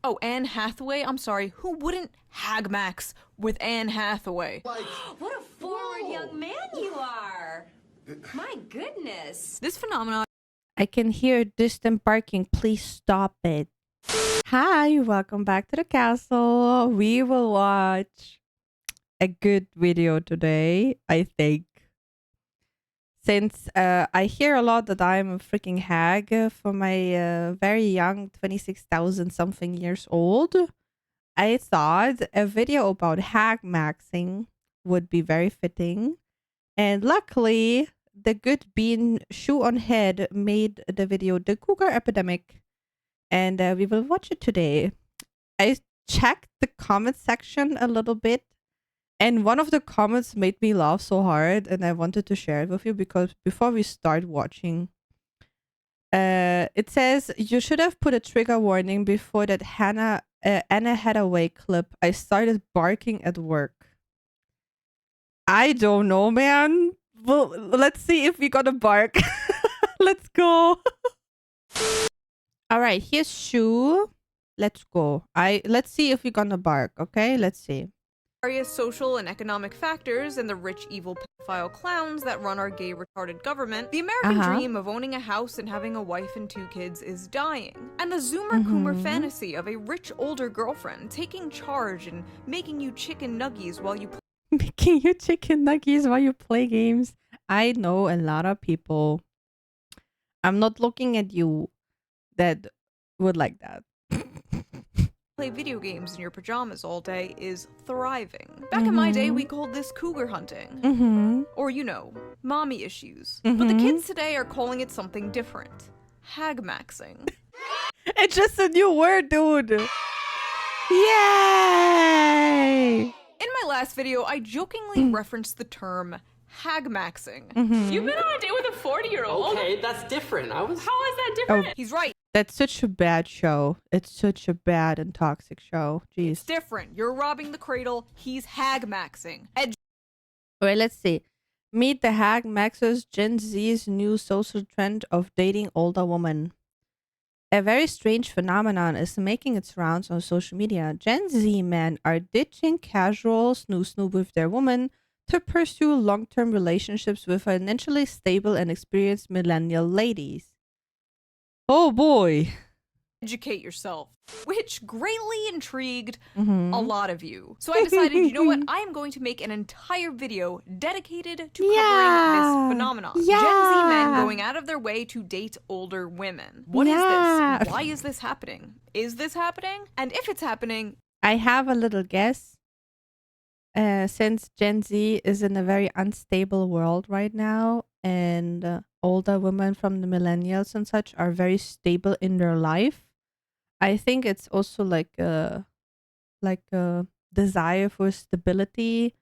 Oh, Anne Hathaway? I'm sorry, who wouldn't hagmax with Anne Hathaway? What a forward young man you are. My goodness. This phenomenon... I can hear distant barking. Please stop it. Hi, welcome back to the castle. We will watch a good video today, I think. Since I hear a lot that I'm a freaking hag for my very young 26,000 something years old, I thought a video about hagmaxxing would be very fitting. And luckily, the good bean shoe on head made the video The Cougar Epidemic. And we will watch it today. I checked the comment section a little bit. And one of the comments made me laugh so hard, and I wanted to share it with you because before we start watching, it says, you should have put a trigger warning before that Anna Hathaway clip. I started barking at work. I don't know, man. Well, let's see if we gotta bark. Let's go. All right, here's Shoe. Let's go. Let's see if we're gonna bark, okay? Let's see. Various social and economic factors and the rich, evil pedophile clowns that run our gay, retarded government, the American dream of owning a house and having a wife and 2 kids is dying. And the Zoomer-Coomer fantasy of a rich, older girlfriend taking charge and making you chicken nuggies while you Making you chicken nuggies while you play games. I know a lot of people. I'm not looking at you that would like that. play video games in your pajamas all day is thriving. Back in my day, we called this cougar hunting. Or, you know, mommy issues. But the kids today are calling it something different. Hagmaxxing. It's just a new word, dude. Yay! In my last video, I jokingly referenced the term hagmaxxing. You've been on a date with a 40-year-old? Okay, that's different. How is that different? He's right. That's such a bad show. It's such a bad and toxic show. Jeez. It's different. You're robbing the cradle. He's hagmaxxing. Alright, let's see. Meet the hagmaxers, Gen Z's new social trend of dating older women. A very strange phenomenon is making its rounds on social media. Gen Z men are ditching casual snoo-snoo with their women to pursue long-term relationships with financially stable and experienced millennial ladies. Oh boy. Educate yourself, which greatly intrigued a lot of you. So I decided, you know what? I am going to make an entire video dedicated to covering this phenomenon. Gen Z men going out of their way to date older women. What is this? Why is this happening? Is this happening? And if it's happening... I have a little guess. Since Gen Z is in a very unstable world right now, and older women from the millennials and such are very stable in their life, I think it's also like a desire for stability,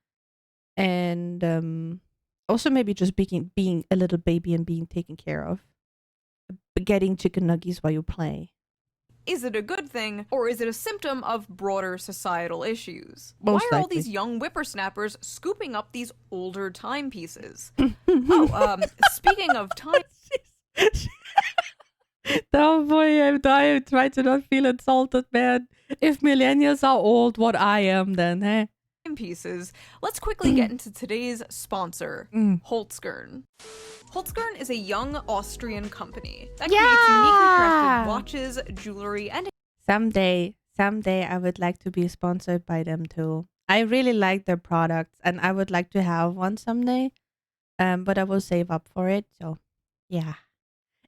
and also maybe just being a little baby and being taken care of, getting chicken nuggies while you play. Is it a good thing, or is it a symptom of broader societal issues? Most Why are all likely. these young whippersnappers scooping up these older timepieces? Speaking of time... Oh boy, I'm trying to not feel insulted, man. If millennials are old, what I am then, eh? Pieces, let's quickly get into today's sponsor, Holzgern. Holzgern is a young Austrian company that creates uniquely crafted watches, jewelry, and... Someday I would like to be sponsored by them too. I really like their products and I would like to have one someday. But I will save up for it, so yeah.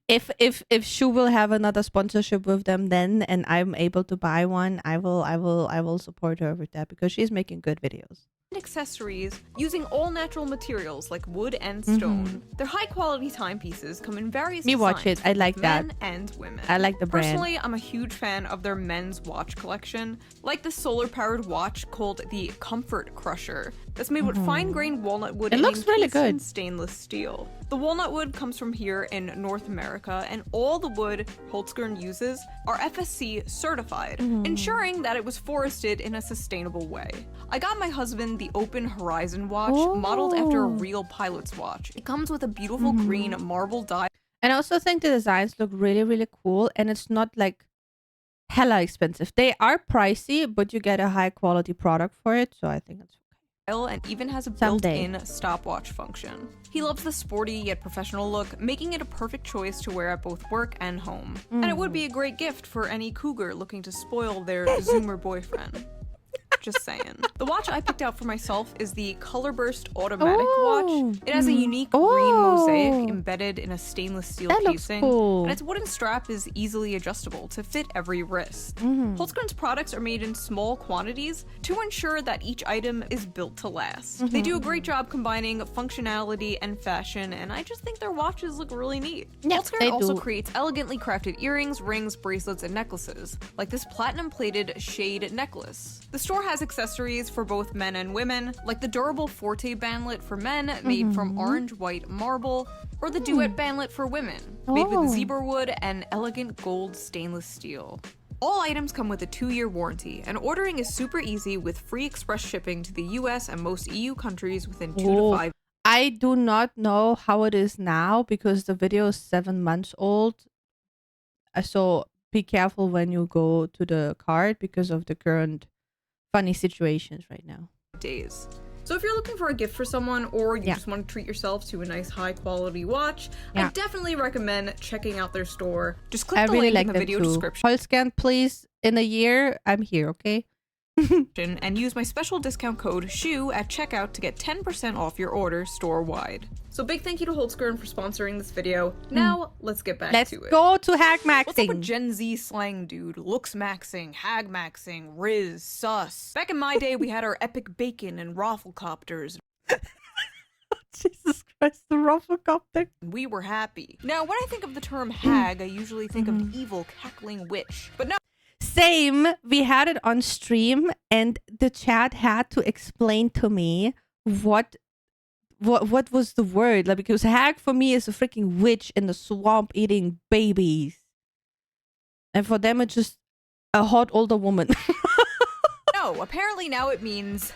If Shu will have another sponsorship with them then and I'm able to buy one, I will support her with that because she's making good videos. Accessories using all natural materials like wood and stone. Their high-quality timepieces come in various Me watch designs it. I like for that. men and women. I like the brand. Personally, I'm a huge fan of their men's watch collection, like the solar-powered watch called the Comfort Crusher. That's made with fine-grained walnut wood It looks really good. in stainless steel. The walnut wood comes from here in North America, and all the wood Holzgern uses are FSC certified, ensuring that it was forested in a sustainable way. I got my husband the Open Horizon watch, modeled after a real pilot's watch. It comes with a beautiful green marble die. And I also think the designs look really, really cool. And it's not like hella expensive. They are pricey, but you get a high quality product for it, so I think it's and even has a Someday. built-in stopwatch function. He loves the sporty yet professional look, making it a perfect choice to wear at both work and home. And it would be a great gift for any cougar looking to spoil their Zoomer boyfriend. Just saying. The watch I picked out for myself is the Color Burst Automatic watch. It has a unique green mosaic embedded in a stainless steel That looks casing, cool. and its wooden strap is easily adjustable to fit every wrist. Holtzgren's products are made in small quantities to ensure that each item is built to last. They do a great job combining functionality and fashion, and I just think their watches look really neat. Yeah, Holtzgren they also do. creates elegantly crafted earrings, rings, bracelets, and necklaces, like this platinum-plated shade necklace. The store has accessories for both men and women, like the durable Forte bandlet for men, made from orange-white marble, or the Duet bandlet for women, made with zebra wood and elegant gold stainless steel. All items come with a 2-year warranty, and ordering is super easy with free express shipping to the US and most EU countries within 2 to 5. I do not know how it is now because the video is 7 months old. So be careful when you go to the cart because of the current funny situations right now. days. So if you're looking for a gift for someone, or you just want to treat yourself to a nice high quality watch, I definitely recommend checking out their store. Just click I the really link like in the them video too. description Holtzgren, please, in a year, I'm here, okay? and use my special discount code SHOE at checkout to get 10% off your order store-wide. So big thank you to Holtzgren for sponsoring this video. Now, let's get back Let's to it. go to What's up hagmaxxing. with Gen Z slang, dude? Looks maxing, hagmaxing, riz, sus. Back in my day, we had our epic bacon and rafflecopters. Jesus Christ, the rufflecopter. We were happy. Now, when I think of the term hag, I usually think of evil, cackling witch. But no, Same. We had it on stream, and the chat had to explain to me what was the word. Like, because hag for me is a freaking witch in the swamp eating babies, and for them it's just a hot older woman. no, apparently now it means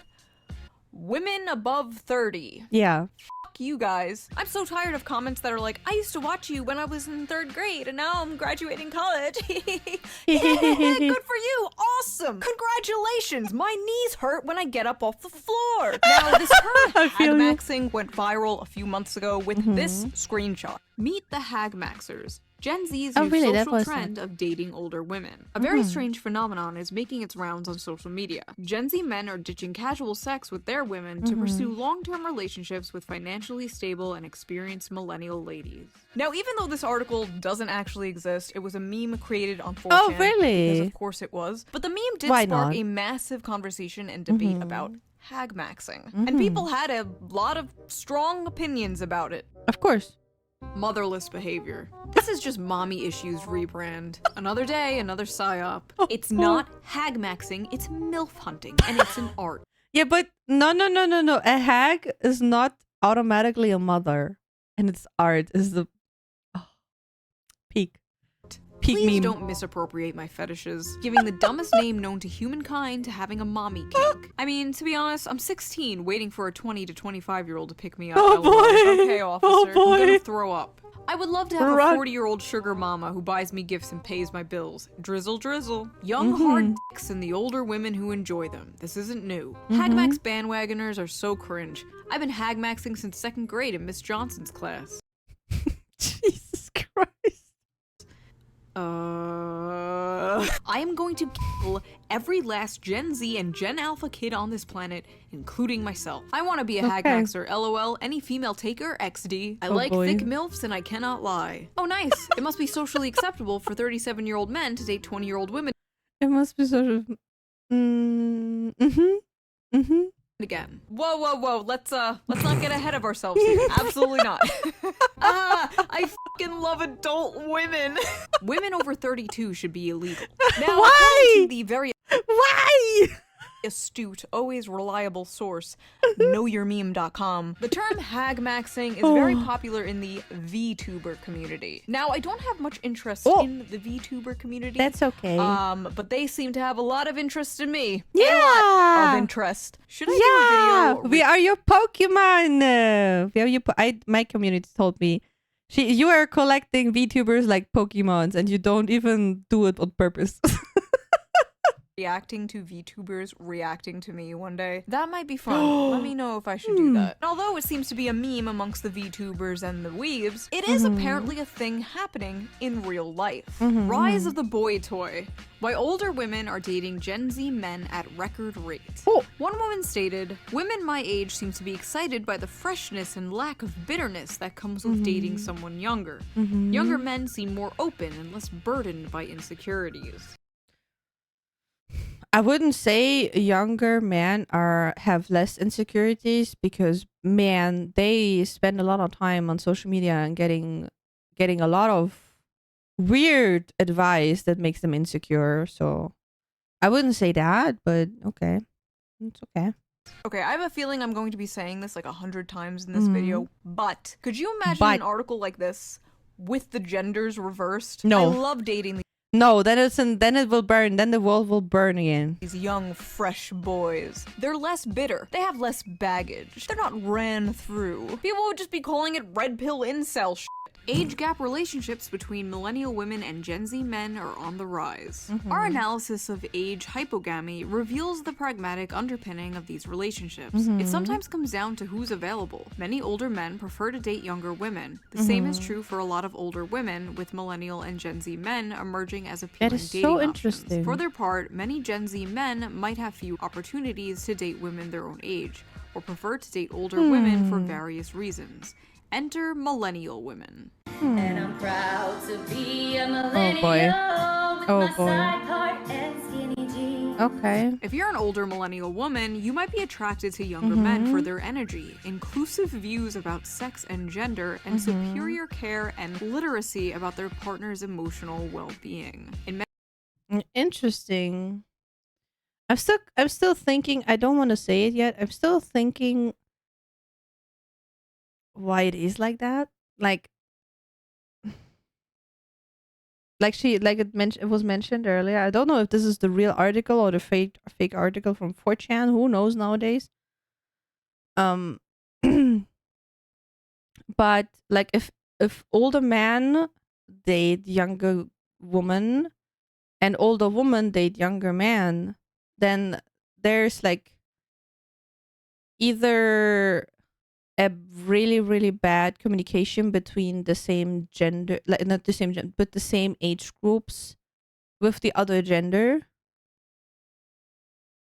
women above 30. Yeah. Fuck you guys. I'm so tired of comments that are like, I used to watch you when I was in 3rd grade and now I'm graduating college. Yeah, good for you. Awesome. Congratulations. My knees hurt when I get up off the floor. Now, this term hagmaxing went viral a few months ago with this screenshot. Meet the hagmaxers. Gen Z's new really? That social was trend of dating older women. A very strange phenomenon is making its rounds on social media. Gen Z men are ditching casual sex with their women to pursue long-term relationships with financially stable and experienced millennial ladies. Now, even though this article doesn't actually exist, it was a meme created on 4chan. Oh, really? Because of course it was. But the meme did Why spark not? a massive conversation and debate about hagmaxing. And people had a lot of strong opinions about it. Of course. Motherless behavior. This is just mommy issues rebrand. Another day, another psyop. It's not hagmaxing, it's MILF hunting, and it's an art. Yeah, but no. A hag is not automatically a mother, and it's art. Is the peak Please meme. don't misappropriate my fetishes, giving the dumbest name known to humankind to having a mommy kink. I mean, to be honest, I'm 16, waiting for a 20 to 25-year-old to pick me up. Oh, LOL. boy. Okay, officer, Oh, I'm boy. gonna throw up. I would love to have Run. a 40-year-old sugar mama who buys me gifts and pays my bills. Drizzle, drizzle. Young, hard dicks and the older women who enjoy them. This isn't new. Hagmax bandwagoners are so cringe. I've been hagmaxing since 2nd grade in Miss Johnson's class. Jesus Christ. I am going to kill every last Gen Z and Gen Alpha kid on this planet, including myself. I want to be a hagmaxer, lol. Any female taker, XD. I like boy. thick MILFs and I cannot lie. Oh, nice. It must be socially acceptable for 37-year-old men to date 20-year-old women It must be sort of. again. Whoa. Let's not get ahead of ourselves here. Absolutely not. I fucking love adult women. Women over 32 should be illegal. Now, Why? according to the very Why? astute, always reliable source, knowyourmeme.com, the term hagmaxing is very popular in the VTuber community. Now, I don't have much interest in the VTuber community. That's okay. But they seem to have a lot of interest in me. Yeah. A lot of interest. Should I do a video? We are your Pokemon. We are your. My community told me, you are collecting VTubers like Pokemons, and you don't even do it on purpose. reacting to VTubers reacting to me one day. That might be fun. Let me know if I should do that. And although it seems to be a meme amongst the VTubers and the weebs, it is apparently a thing happening in real life. Rise of the boy toy. Why older women are dating Gen Z men at record rates. One woman stated, "Women my age seem to be excited by the freshness and lack of bitterness that comes with dating someone younger. Younger men seem more open and less burdened by insecurities." I wouldn't say younger men have less insecurities, because man, they spend a lot of time on social media and getting a lot of weird advice that makes them insecure. So I wouldn't say that, but okay. It's okay. Okay, I have a feeling I'm going to be saying this like 100 times in this video, but could you imagine an article like this with the genders reversed? No. I love dating No, then it will burn. Then the world will burn again. these young, fresh boys. They're less bitter. They have less baggage. They're not ran through. People would just be calling it red pill incel shit. Age gap relationships between millennial women and Gen Z men are on the rise. Our analysis of age hypogamy reveals the pragmatic underpinning of these relationships. It sometimes comes down to who's available. Many older men prefer to date younger women. The same is true for a lot of older women, with millennial and Gen Z men emerging as appealing That is dating so options. interesting. For their part, many Gen Z men might have few opportunities to date women their own age, or prefer to date older women for various reasons. Enter millennial women. And I'm proud to be a millennial with Oh, my boy. side part and skinny jeans. Okay. If you're an older millennial woman, you might be attracted to younger men for their energy, inclusive views about sex and gender, and superior care and literacy about their partner's emotional well-being. In Interesting. I'm still thinking. I don't want to say it yet. I'm still thinking why it is like that. Like it was mentioned earlier. I don't know if this is the real article or the fake article from 4chan. Who knows nowadays? But like if older men date younger woman and older woman date younger man, then there's like either a really, really bad communication between the same gender, like not the same gender, but the same age groups with the other gender.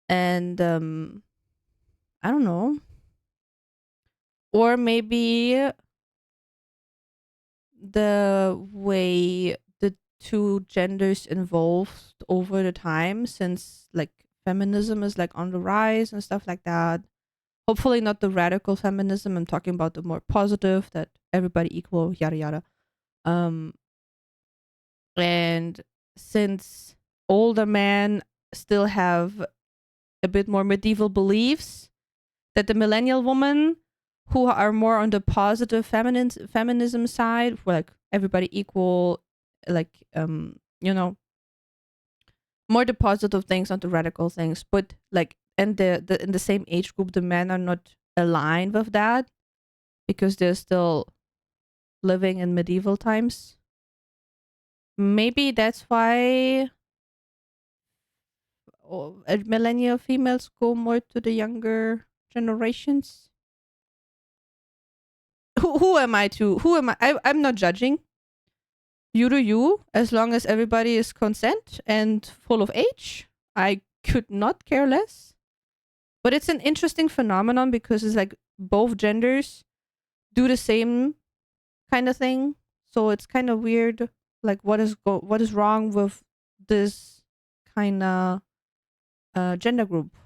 And I don't know. Or maybe the way the two genders evolved over the time, since like feminism is like on the rise and stuff like that. Hopefully not the radical feminism. I'm talking about the more positive, that everybody equal, yada yada. And since older men still have a bit more medieval beliefs, that the millennial women who are more on the positive feminism side, where like everybody equal, like you know, more the positive things, not the radical things, but like, and the in the same age group, the men are not aligned with that because they're still living in medieval times. Maybe that's why millennial females go more to the younger generations. Who am I to? Who am I? I'm not judging. You do you, as long as everybody is consent and full of age. I could not care less. But it's an interesting phenomenon because it's like both genders do the same kind of thing. So it's kind of weird. Like what is wrong with this kind of gender group?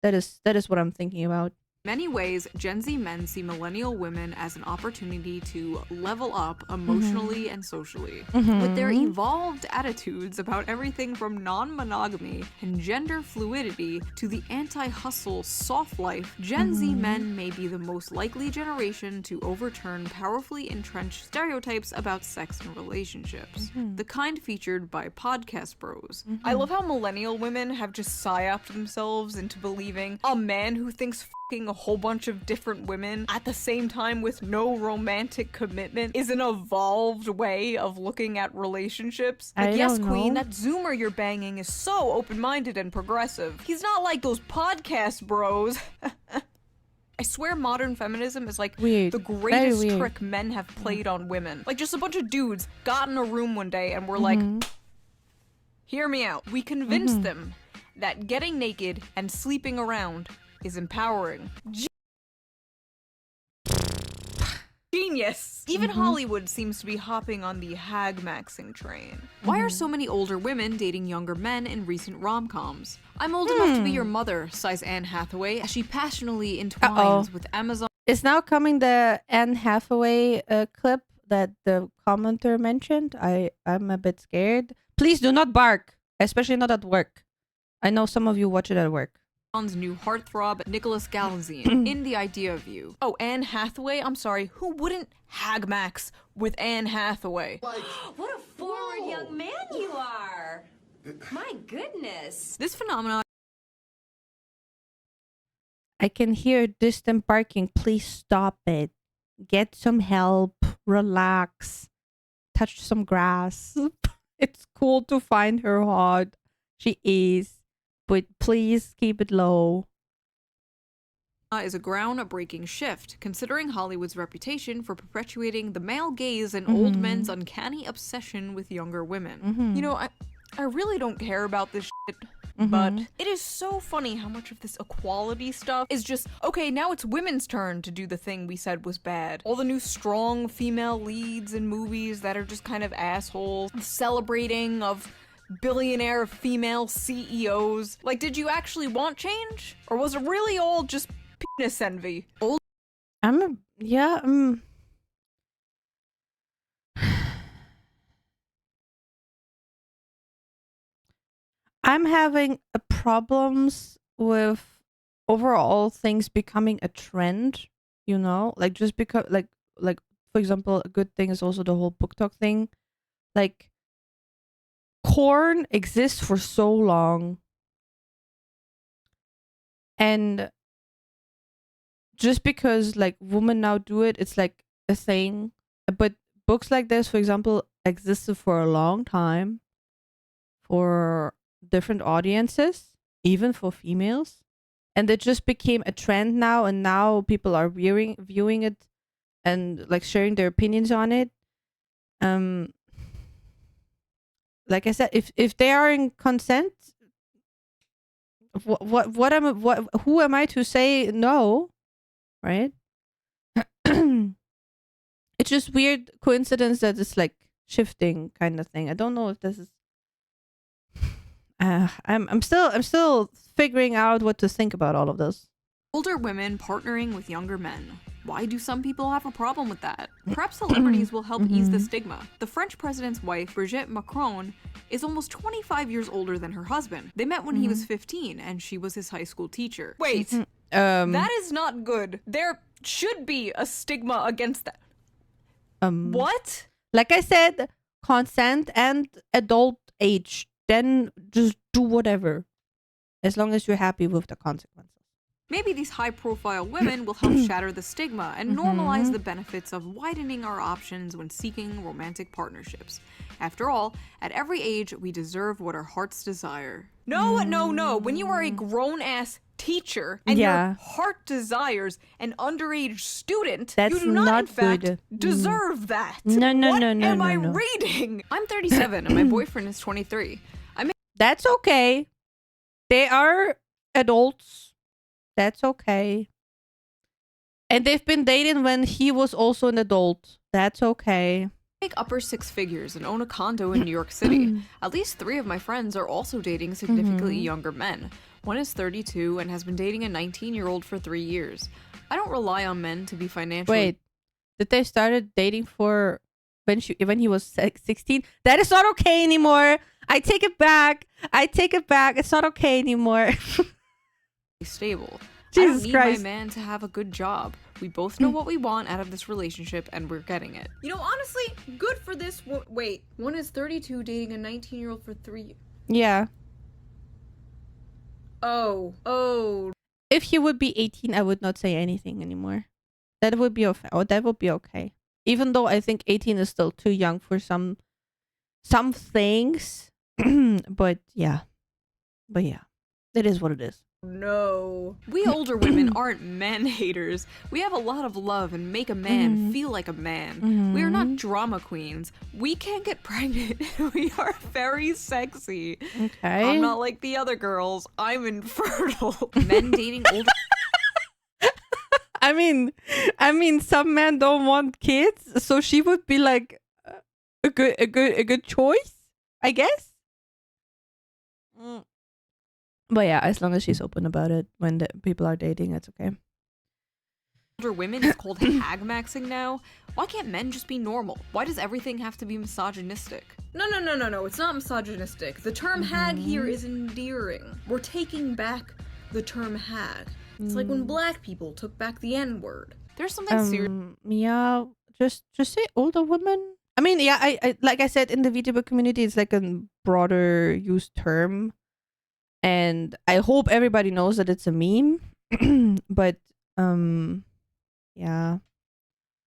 That is what I'm thinking about. In many ways, Gen Z men see millennial women as an opportunity to level up emotionally and socially. With their evolved attitudes about everything from non-monogamy and gender fluidity to the anti-hustle soft life, Gen Z men may be the most likely generation to overturn powerfully entrenched stereotypes about sex and relationships, the kind featured by podcast bros. I love how millennial women have just psyoped themselves into believing a man who thinks f***ing whole bunch of different women at the same time with no romantic commitment is an evolved way of looking at relationships. Like, yes, queen, that Zoomer you're banging is so open-minded and progressive. He's not like those podcast bros. I swear modern feminism is like the greatest trick men have played on women. Like, just a bunch of dudes got in a room one day and were like, hear me out. We convinced them that getting naked and sleeping around is empowering. Genius! Even Hollywood seems to be hopping on the hagmaxing train. Why are so many older women dating younger men in recent rom-coms? I'm old enough to be your mother, sighs Anne Hathaway as she passionately entwines with Amazon. Is now coming the Anne Hathaway clip that the commenter mentioned. I'm a bit scared. Please do not bark, especially not at work. I know some of you watch it at work. New heartthrob Nicholas Galazine in The Idea of You. Oh, Anne Hathaway? I'm sorry, who wouldn't hagmax with Anne Hathaway? What a forward young man you are! My goodness. This phenomenon. I can hear distant barking. Please stop it. Get some help. Relax. Touch some grass. It's cool to find her hot. She is. But please keep it low. Is a groundbreaking shift, considering Hollywood's reputation for perpetuating the male gaze and old men's uncanny obsession with younger women. You know, I really don't care about this shit, but it is so funny how much of this equality stuff is just, okay, now it's women's turn to do the thing we said was bad. All the new strong female leads in movies that are just kind of assholes, celebrating of billionaire female CEOs. Like, did you actually want change? Or was it really all just penis envy? I'm having problems with overall things becoming a trend, you know? Like, just because, like for example, a good thing is also the whole book talk thing. Like, porn exists for so long, and just because like women now do it, it's like a thing. But books like this, for example, existed for a long time for different audiences, even for females, and it just became a trend now, and now people are viewing it and like sharing their opinions on it. Like I said, if they are in consent, who am I to say no, right? It's just weird coincidence that it's like shifting kind of thing. I don't know if this is. I'm still figuring out what to think about all of this. Older women partnering with younger men. Why do some people have a problem with that? Perhaps celebrities will help ease the stigma. The French president's wife, Brigitte Macron, is almost 25 years older than her husband. They met when he was 15 and she was his high school teacher. Wait, that is not good. There should be a stigma against that. What? Like I said, consent and adult age. Then just do whatever, as long as you're happy with the consequences. Maybe these high-profile women will help shatter the stigma and normalize the benefits of widening our options when seeking romantic partnerships. After all, at every age, we deserve what our hearts desire. No. When you are a grown-ass teacher and your heart desires an underage student, you do not in fact deserve that. No. What am I reading? I'm 37 and my boyfriend is 23. That's okay. They are adults. That's okay. And they've been dating when he was also an adult. That's okay. Make upper six figures and own a condo in New York City. At least 3 of my friends are also dating significantly younger men. One is 32 and has been dating a 19-year-old for 3 years. I don't rely on men to be financially... Wait, did they started dating for when he was 16? That is not okay anymore. I take it back. It's not okay anymore. Stable. Jesus I don't Christ. need my man to have a good job. We both know what we want out of this relationship and we're getting it. You know, honestly, good for this. Wait, one is 32 dating a 19-year-old for 3 years. Yeah. Oh. if he would be 18, I would not say anything anymore. That would be okay. Or that would be okay. Even though I think 18 is still too young for some things. But yeah. It is what it is. No. We older women aren't man haters. We have a lot of love and make a man feel like a man. We are not drama queens. We can't get pregnant. We are very sexy. Okay. I'm not like the other girls. I'm infertile. Men dating older. I mean, some men don't want kids, so she would be like a good choice, I guess. But yeah, as long as she's open about it when the people are dating, it's okay. Older women is called hagmaxxing now. Why can't men just be normal? Why does everything have to be misogynistic? No, it's not misogynistic. The term hag here is endearing. We're taking back the term hag. It's like when black people took back the N-word. There's something serious. Yeah, just say older women. I mean, yeah, I like I said in the VTuber community, it's like a broader used term. And I hope everybody knows that it's a meme. But yeah,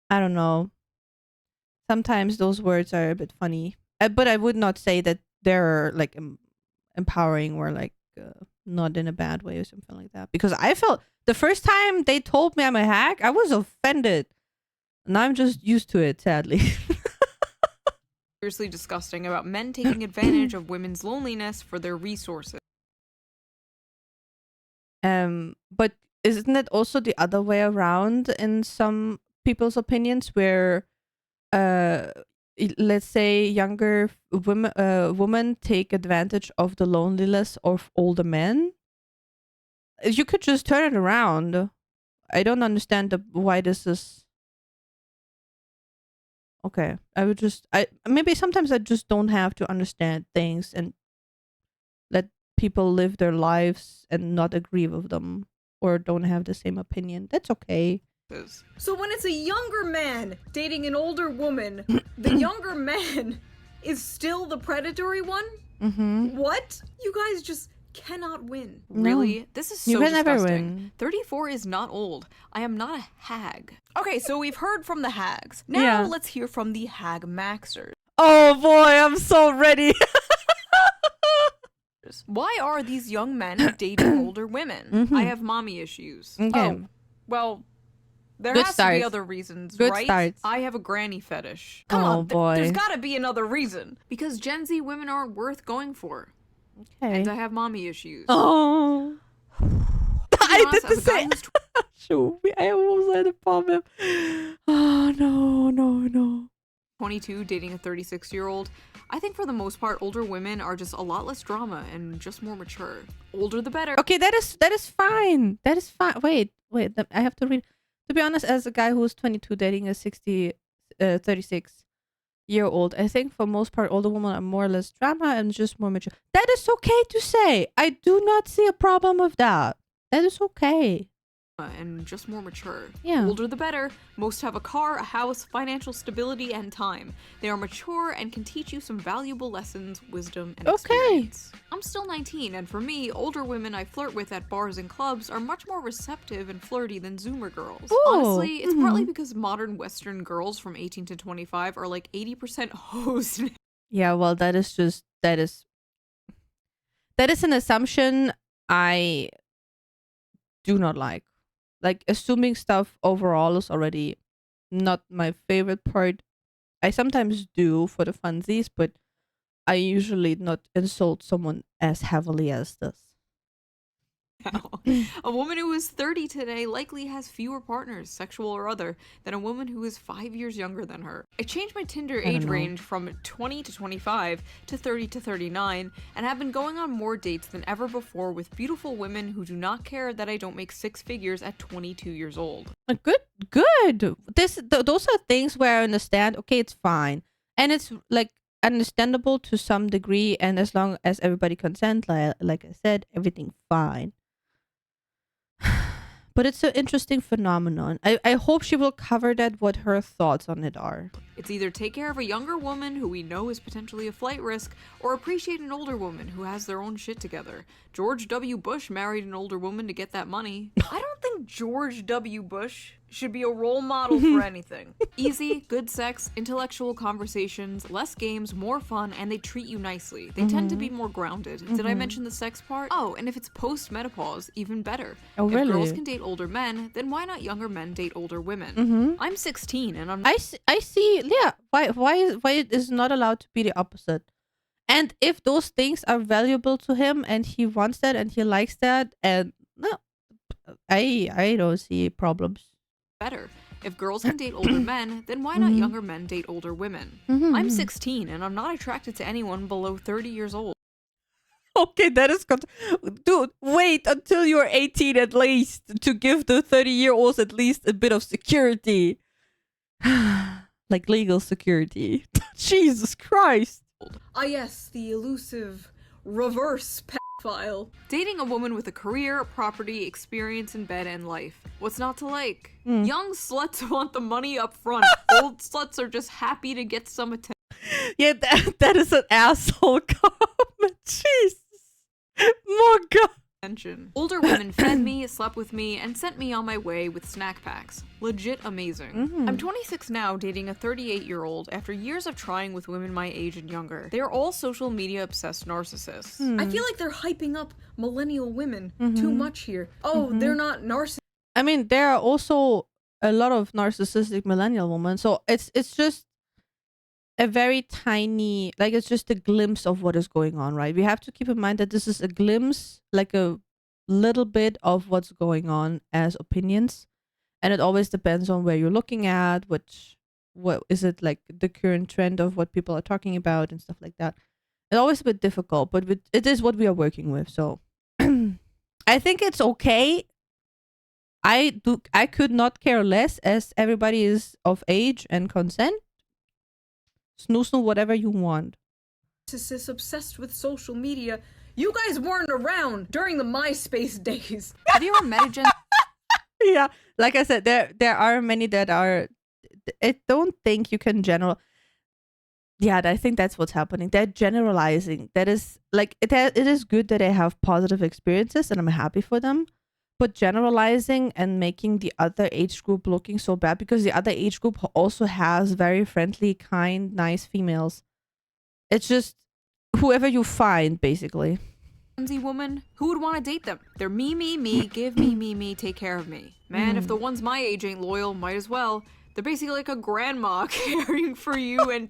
I don't know. Sometimes those words are a bit funny, but I would not say that they're like empowering or like not in a bad way or something like that. Because I felt the first time they told me I'm a hag, I was offended, and I'm just used to it, sadly. Seriously disgusting about men taking advantage of women's loneliness for their resources. But isn't it also the other way around in some people's opinions, where let's say younger women take advantage of the loneliness of older men? You could just turn it around. I don't understand why this is. Okay, maybe sometimes I just don't have to understand things and let people live their lives and not agree with them or don't have the same opinion. That's okay. So when it's a younger man dating an older woman, the younger man is still the predatory one? What? You guys just cannot win. No. Really? This is so You can never disgusting. win. 34 is not old. I am not a hag. Okay, so we've heard from the hags. Now let's hear from the hagmaxxers. Oh boy, I'm so ready. Why are these young men dating older women? I have mommy issues. Okay. Oh, well, there Good has start. to be other reasons, Good right? start. I have a granny fetish. Come Oh, on, boy. there's gotta be another reason. Because Gen Z women aren't worth going for. Okay. And I have mommy issues. Oh. I did the as a guy same. who's Shoot me. I almost had a problem. Oh, no. 22 dating a 36-year-old, I think for the most part older women are just a lot less drama and just more mature. Older the better. Okay, that is fine. That is fine. Wait. I have to read. To be honest, as a guy who's 22 dating a 36-year-old, I think for most part older women are more or less drama and just more mature. That is okay to say. I do not see a problem with that. That is okay. And just more mature. Yeah. Older the better. Most have a car, a house, financial stability, and time. They are mature and can teach you some valuable lessons, wisdom, and experience. I'm still 19, and for me, older women I flirt with at bars and clubs are much more receptive and flirty than Zoomer girls. Ooh. Honestly, it's partly because modern Western girls from 18 to 25 are like 80% hoes. Yeah, well, that is an assumption I do not like. Like, assuming stuff overall is already not my favorite part. I sometimes do for the funsies, but I usually not insult someone as heavily as this. A woman who is 30 today likely has fewer partners, sexual or other, than a woman who is 5 years younger than her. I changed my Tinder age range from 20 to 25 to 30 to 39 and have been going on more dates than ever before with beautiful women who do not care that I don't make six figures at 22 years old. Good. Those are things where I understand, okay, it's fine. And it's like understandable to some degree, and as long as everybody consent, like I said, everything fine. But it's an interesting phenomenon. I hope she will cover that, what her thoughts on it are. It's either take care of a younger woman who we know is potentially a flight risk, or appreciate an older woman who has their own shit together. George W. Bush married an older woman to get that money. I don't think George W. Bush should be a role model for anything. Easy, good sex, intellectual conversations, less games, more fun, and they treat you nicely. They tend to be more grounded. Did I mention the sex part? Oh, and if it's post-menopause, even better. Oh, if really? girls can date older men, then why not younger men date older women? I'm 16 and I'm I see. Yeah. Why is not allowed to be the opposite? And if those things are valuable to him and he wants that and he likes that, and no, I don't see problems. better. If girls can date older men, then why not younger men date older women? I'm 16 and I'm not attracted to anyone below 30 years old. Okay, that is good. Dude, wait until you're 18 at least to give the 30-year-olds at least a bit of security. Like legal security. Jesus Christ. Ah yes, the elusive reverse pedophile. Dating a woman with a career, property, experience in bed and life. What's not to like? Young sluts want the money up front. Old sluts are just happy to get some attention. Yeah, that is an asshole comment. Jesus. My God. Older women fed me, slept with me, and sent me on my way with snack packs. Legit amazing. I'm 26 now, dating a 38-year-old after years of trying with women my age and younger. They are all social media obsessed narcissists. I feel like they're hyping up millennial women too much here. Oh, they're not narcissists. I mean, there are also a lot of narcissistic millennial women, so it's just a very tiny, like, it's just a glimpse of what is going on, right? We have to keep in mind that this is a glimpse, like a little bit of what's going on as opinions, and it always depends on where you're looking at, what is it, like the current trend of what people are talking about and stuff like that. It's always a bit difficult, but it is what we are working with, so I think it's okay. I could not care less, as everybody is of age and consent. Snoo whatever you want. Narcissists obsessed with social media. You guys weren't around during the MySpace days. Have you ever met a Gen? Yeah, like I said, there are many that are. I don't think you can general. Yeah, I think that's what's happening. They're generalizing. That is like it is good that they have positive experiences, and I'm happy for them. But generalizing and making the other age group looking so bad, because the other age group also has very friendly, kind, nice females. It's just whoever you find, basically. Gen Z woman, who would want to date them? They're me, give me, take care of me. Man, if the ones my age ain't loyal, might as well. They're basically like a grandma caring for you and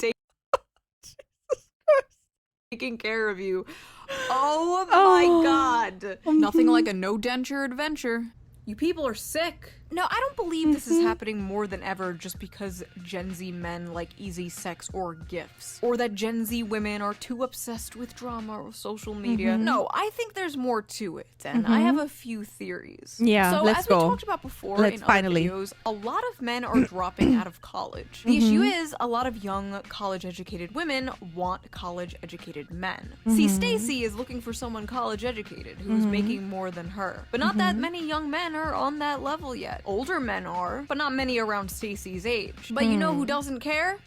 taking care of you. Oh my God. Nothing like a no denture adventure. You people are sick. No, I don't believe this is happening more than ever just because Gen Z men like easy sex or gifts. Or that Gen Z women are too obsessed with drama or social media. No, I think there's more to it, and I have a few theories. Yeah, so let's as go. we talked about before in finally. other videos, a lot of men are dropping out of college. The issue is a lot of young college-educated women want college-educated men. See, Stacy is looking for someone college-educated who's making more than her. But not that many young men are on that level yet. Older men are, but not many around Stacy's age. But you know who doesn't care?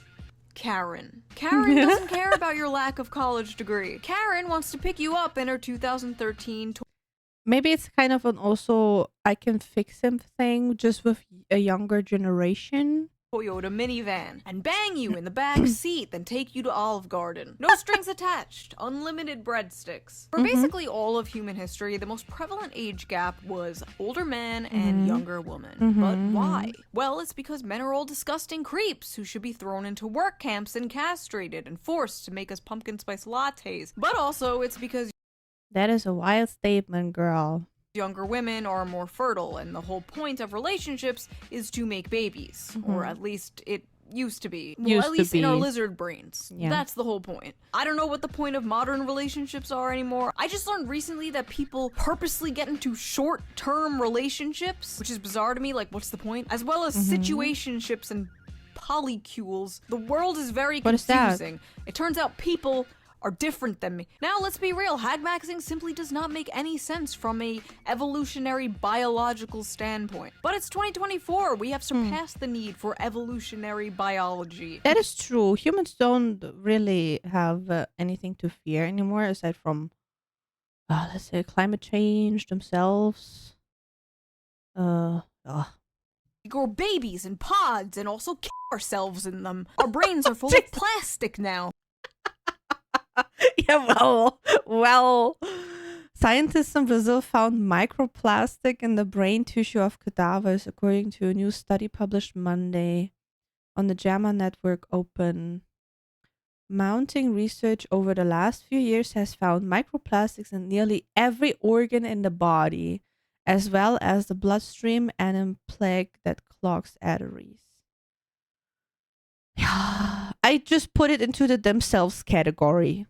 Karen. Karen doesn't care about your lack of college degree. Karen wants to pick you up in her 2013 Maybe it's kind of an also I can fix him thing, just with a younger generation. Toyota minivan and bang you in the back seat, then take you to Olive Garden. No strings attached, unlimited breadsticks. For basically all of human history, the most prevalent age gap was older man and younger woman. But why? Well, it's because men are all disgusting creeps who should be thrown into work camps and castrated and forced to make us pumpkin spice lattes. But also it's because That is a wild statement, girl. younger women are more fertile, and the whole point of relationships is to make babies. Or at least it used to be. Well, at least in our lizard brains. Yeah. That's the whole point. I don't know what the point of modern relationships are anymore. I just learned recently that people purposely get into short-term relationships, which is bizarre to me. Like, what's the point? As well as situationships and polycules. The world is very What is that? confusing. It turns out people are different than me. Now, let's be real, hagmaxing simply does not make any sense from a evolutionary biological standpoint. But it's 2024, we have surpassed the need for evolutionary biology. That is true. Humans don't really have anything to fear anymore aside from, let's say, climate change themselves. We grow babies in pods and also kill ourselves in them. Our brains are full of plastic now. Yeah, well, scientists in Brazil found microplastic in the brain tissue of cadavers, according to a new study published Monday on the JAMA Network Open. Mounting research over the last few years has found microplastics in nearly every organ in the body, as well as the bloodstream and in plaque that clogs arteries. I just put it into the themselves category.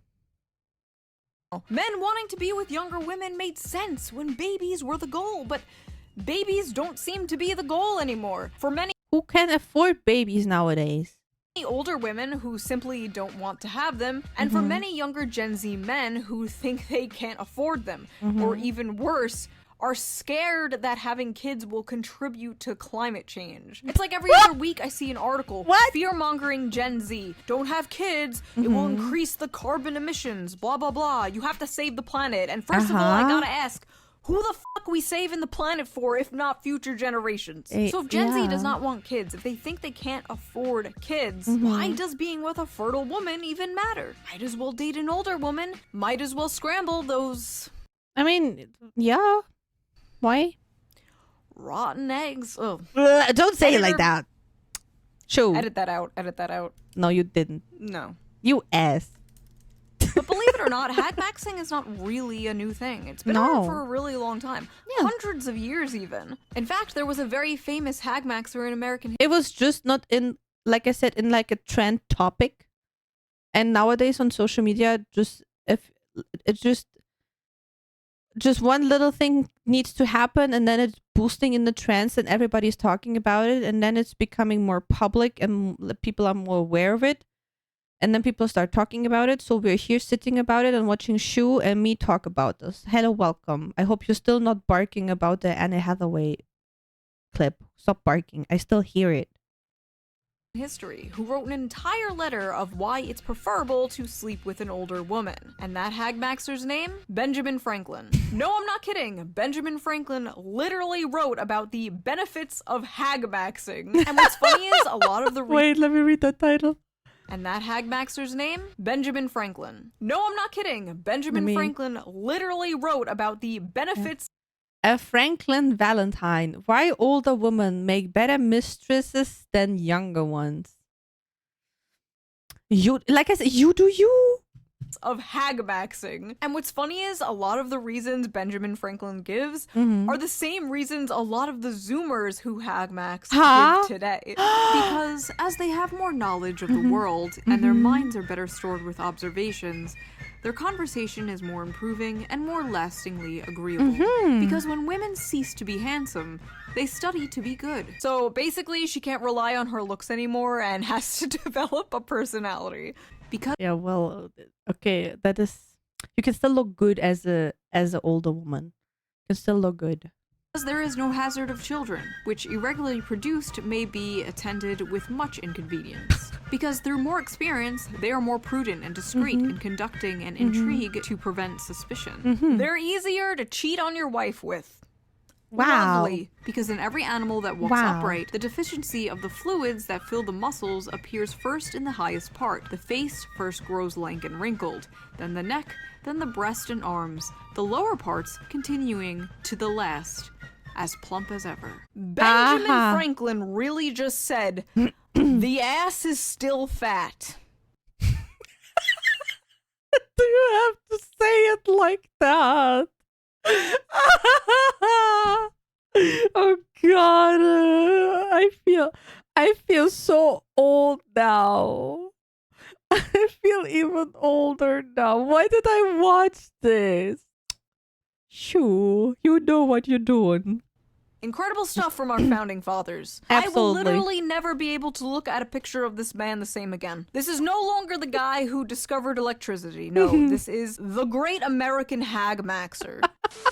Men wanting to be with younger women made sense when babies were the goal, but babies don't seem to be the goal anymore. For many Who can afford babies nowadays? older women who simply don't want to have them, and for many younger Gen Z men who think they can't afford them, or even worse, are scared that having kids will contribute to climate change. It's like every other week I see an article. What? Fear-mongering Gen Z. Don't have kids. It will increase the carbon emissions. Blah, blah, blah. You have to save the planet. And first of all, I gotta ask, who the fuck we saving the planet for if not future generations? So if Gen Z does not want kids, if they think they can't afford kids, why does being with a fertile woman even matter? Might as well date an older woman. Might as well scramble those... I mean, yeah. Why? rotten eggs. Oh, Don't say it like that. Show. edit that out. Edit that out. No, you didn't. No. You ass. But believe it or not, hagmaxing is not really a new thing. It's been around for a really long time. Yeah. Hundreds of years even. In fact, there was a very famous hagmaxer in American It was just not in, like I said, in like a trend topic. And nowadays on social media, just if it's just one little thing needs to happen and then it's boosting in the trends and everybody's talking about it and then it's becoming more public and people are more aware of it. And then people start talking about it. So we're here sitting about it and watching Shu and me talk about this. Hello, welcome. I hope you're still not barking about the Anne Hathaway clip. Stop barking. I still hear it. history, who wrote an entire letter of why it's preferable to sleep with an older woman. And that hagmaxer's name? Benjamin Franklin. No, I'm not kidding. Benjamin Franklin literally wrote about the benefits of hagmaxing. And what's funny is a lot of the Wait, let me read that title. And that hagmaxer's name? Benjamin Franklin. No, I'm not kidding. Benjamin Franklin literally wrote about the benefits. A Franklin Valentine. Why older women make better mistresses than younger ones. You, like I said, you do you. Of hagmaxing. And what's funny is a lot of the reasons Benjamin Franklin gives are the same reasons a lot of the Zoomers who hagmax give today. Because as they have more knowledge of the world and their minds are better stored with observations, their conversation is more improving and more lastingly agreeable. Because when women cease to be handsome, they study to be good. So basically, she can't rely on her looks anymore and has to develop a personality. Because Yeah, well, okay, that is. You can still look good as a older woman. You can still look good. there is no hazard of children, which irregularly produced may be attended with much inconvenience. Because through more experience, they are more prudent and discreet in conducting an intrigue to prevent suspicion. They're easier to cheat on your wife with. Wow. Lovely, because in every animal that walks upright, the deficiency of the fluids that fill the muscles appears first in the highest part. The face first grows lank and wrinkled, then the neck, then the breast and arms, the lower parts continuing to the last, as plump as ever. Benjamin Franklin really just said, the ass is still fat. Do you have to say it like that? Oh god, I feel so old now. I feel even older now. Why did I watch this? Shoo, you know what you're doing. Incredible stuff from our founding fathers. I will Absolutely. literally never be able to look at a picture of this man the same again. This is no longer the guy who discovered electricity. No, this is the great American hagmaxxer.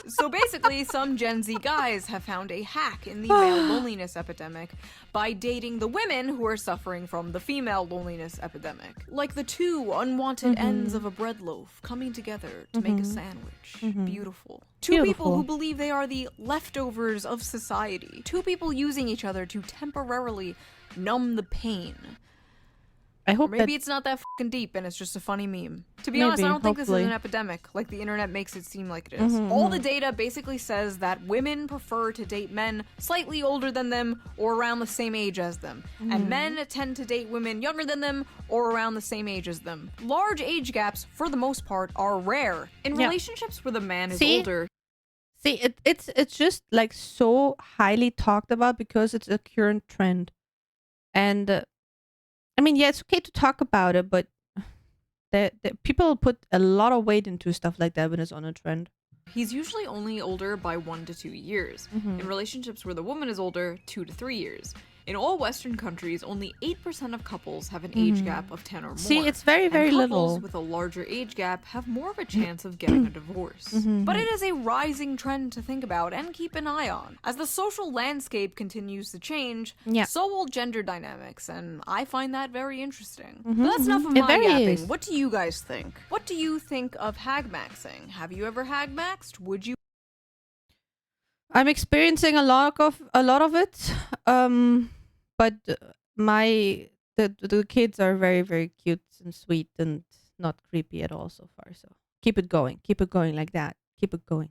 So basically, some Gen Z guys have found a hack in the male loneliness epidemic by dating the women who are suffering from the female loneliness epidemic. Like the two unwanted ends of a bread loaf coming together to make a sandwich. Beautiful. Two people who believe they are the leftovers of society. Two people using each other to temporarily numb the pain. I Or hope maybe that it's not that fucking deep and it's just a funny meme. To be honest, I Maybe, don't think this is hopefully. an epidemic like the internet makes it seem like it is. All the data basically says that women prefer to date men slightly older than them or around the same age as them. And men tend to date women younger than them or around the same age as them. Large age gaps, for the most part, are rare. In Yeah. relationships where the man is See? older, See, it's just like so highly talked about because it's a current trend, and I mean, yeah, it's okay to talk about it, but the people put a lot of weight into stuff like that when it's on a trend. he's usually only older by 1 to 2 years. In relationships where the woman is older, 2 to 3 years. In all Western countries, only 8% of couples have an age gap of 10 or more. See, it's very, And very couples little. with a larger age gap have more of a chance of getting a divorce. But it is a rising trend to think about and keep an eye on. As the social landscape continues to change, Yeah. so will gender dynamics, and I find that very interesting. But that's enough of It my very yapping. is. What do you guys think? What do you think of hagmaxing? Have you ever hagmaxed? Would you? I'm experiencing a lot of it, but the kids are very, very cute and sweet and not creepy at all so far. So keep it going like that. Keep it going.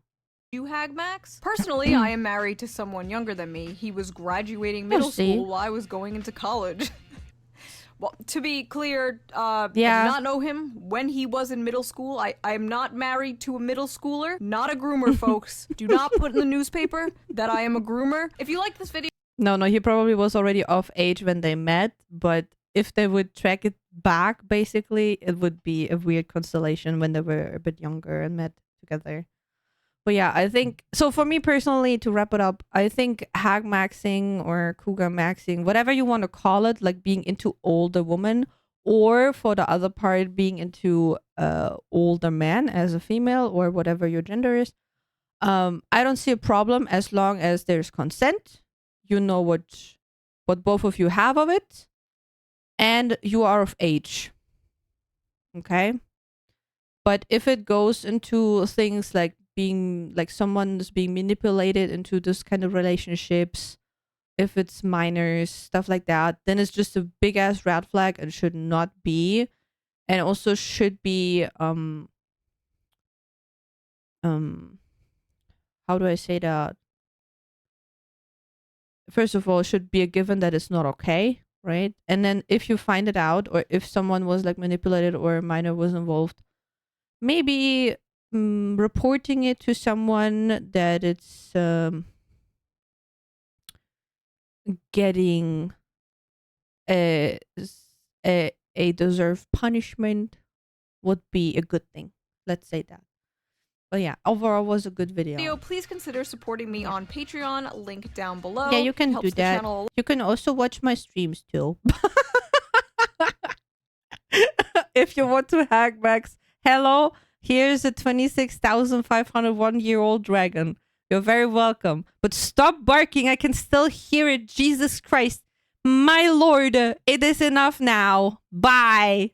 You hagmax? Personally, I am married to someone younger than me. He was graduating middle see. school while I was going into college. Well, to be clear, I Yeah. did not know him when he was in middle school. I am not married to a middle schooler. Not a groomer, folks. Do not put in the newspaper that I am a groomer. If you like this video, No, he probably was already of age when they met, but if they would track it back, basically, it would be a weird constellation when they were a bit younger and met together. But yeah, I think, so for me personally, to wrap it up, I think hagmaxing or cougar maxing, whatever you want to call it, like being into older woman, or for the other part, being into older man as a female or whatever your gender is, I don't see a problem as long as there's consent. You know what both of you have of it, and you are of age. Okay? But if it goes into things like being like someone is being manipulated into this kind of relationships, if it's minors, stuff like that, then it's just a big ass red flag and should not be. And also should be how do I say that? First of all, it should be a given that it's not okay, right? And then if you find it out, or if someone was like manipulated or a minor was involved, maybe reporting it to someone that it's getting a deserved punishment would be a good thing. Let's say that. But yeah, overall was a good video. please consider supporting me on Patreon, link down below. Yeah, you can Helps do the that. channel You can also watch my streams too. If you want to hack Max, hello, here's a 26,501-year-old dragon. You're very welcome. But stop barking, I can still hear it. Jesus Christ. My lord, it is enough now. Bye.